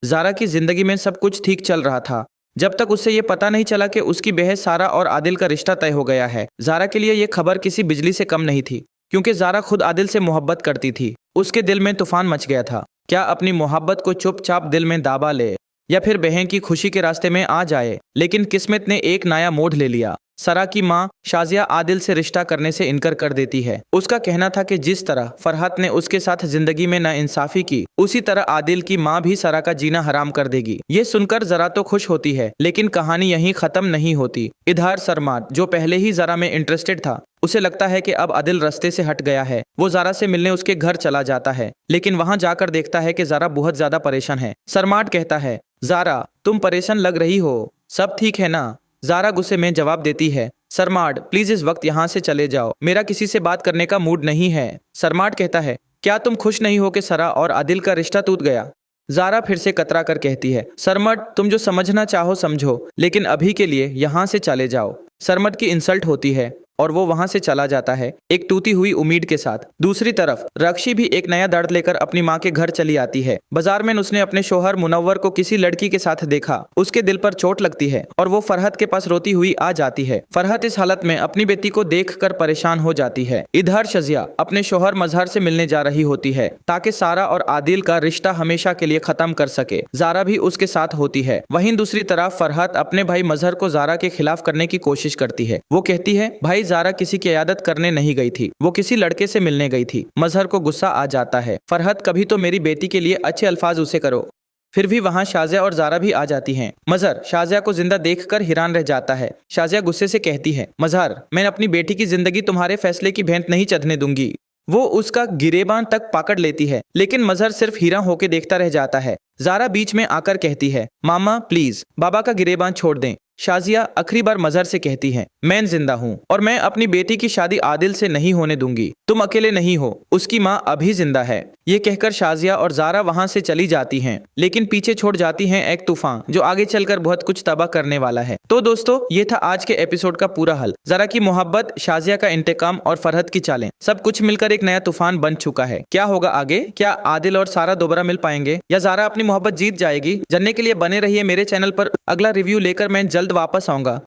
Zara की जिंदगी में सब कुछ ठीक चल रहा था जब तक उससे ये पता नहीं चला कि उसकी बहन सारा और आदिल का रिश्ता तय हो गया है। जारा के लिए ये खबर किसी बिजली से कम नहीं थी, क्योंकि जारा खुद आदिल से मोहब्बत करती थी। उसके दिल में तूफान मच गया था। क्या अपनी मोहब्बत को चुपचाप दिल में दाबा ले या फिर बहन की खुशी के रास्ते में आ जाए। लेकिन किस्मत ने एक नया मोड़ ले लिया। सरा की माँ शाजिया आदिल से रिश्ता करने से इनकार कर देती है। उसका कहना था कि जिस तरह फरहत ने उसके साथ जिंदगी में नाइंसाफी की, उसी तरह आदिल की माँ भी सरा का जीना हराम कर देगी। ये सुनकर जरा तो खुश होती है, लेकिन कहानी यहीं खत्म नहीं होती। इधर सरमाद, जो पहले ही जरा में इंटरेस्टेड था, उसे लगता है कि अब आदिल रास्ते से हट गया है। वो जारा से मिलने उसके घर चला जाता है, लेकिन वहां जाकर देखता है कि जारा बहुत ज्यादा परेशान है। सरमाद कहता है, जारा तुम परेशान लग रही हो, सब ठीक है ना? जारा गुस्से में जवाब देती है, सरमाड प्लीज इस वक्त यहाँ से चले जाओ, मेरा किसी से बात करने का मूड नहीं है। सरमाड कहता है, क्या तुम खुश नहीं हो कि सरा और आदिल का रिश्ता टूट गया? जारा फिर से कतरा कर कहती है, सरमद तुम जो समझना चाहो समझो, लेकिन अभी के लिए यहाँ से चले जाओ। सरमद की इंसल्ट होती है और वो वहां से चला जाता है, एक टूटी हुई उम्मीद के साथ। दूसरी तरफ रक्षी भी एक नया दर्द लेकर अपनी माँ के घर चली आती है। बाजार में उसने अपने शोहर मुनव्वर को किसी लड़की के साथ देखा। उसके दिल पर चोट लगती है और वो फरहत के पास रोती हुई आ जाती है। फरहत इस हालत में अपनी बेटी को देखकर परेशान हो जाती है। इधर शजिया अपने शोहर मजहर से मिलने जा रही होती है, ताकि सारा और आदिल का रिश्ता हमेशा के लिए खत्म कर सके। जारा भी उसके साथ होती है। वहीं दूसरी तरफ फरहत अपने भाई मजहर को जारा के खिलाफ करने की कोशिश करती है। वो कहती है, भाई जारा किसी की इयादत करने नहीं गई थी, वो किसी लड़के से मिलने गई थी। मजहर को गुस्सा आ जाता है, फरहत कभी तो मेरी बेटी के लिए अच्छे अल्फाज उसे करो। फिर भी वहां शाजिया और जारा भी आ जाती हैं। मजहर शाजिया को जिंदा देखकर हैरान रह जाता है। शाजिया गुस्से से कहती है, मजहर मैं अपनी बेटी की जिंदगी तुम्हारे फैसले की भेंट नहीं चढ़ने दूंगी। वो उसका गिरेबान तक पकड़ लेती है, लेकिन मजहर सिर्फ हीरा होके देखता रह जाता है। जारा बीच में आकर कहती है, मामा प्लीज बाबा का गिरेबान छोड़ दें। शाजिया आखिरी बार मजहर से कहती है, मैं जिंदा हूँ और मैं अपनी बेटी की शादी आदिल से नहीं होने दूंगी। तुम अकेले नहीं हो, उसकी माँ अभी जिंदा है। ये कहकर शाजिया और जारा वहां से चली जाती हैं, लेकिन पीछे छोड़ जाती हैं एक तूफान जो आगे चलकर बहुत कुछ तबाह करने वाला है। तो दोस्तों ये था आज के एपिसोड का पूरा हल। जारा की मोहब्बत, शाजिया का इंतकाम और फरहत की चालें, सब कुछ मिलकर एक नया तूफान बन चुका है। क्या होगा आगे? क्या आदिल और सारा दोबारा मिल पाएंगे या जारा अपनी मोहब्बत जीत जाएगी? जानने के लिए बने रहिए मेरे चैनल पर। अगला रिव्यू लेकर मैं जल्द वापस आऊंगा।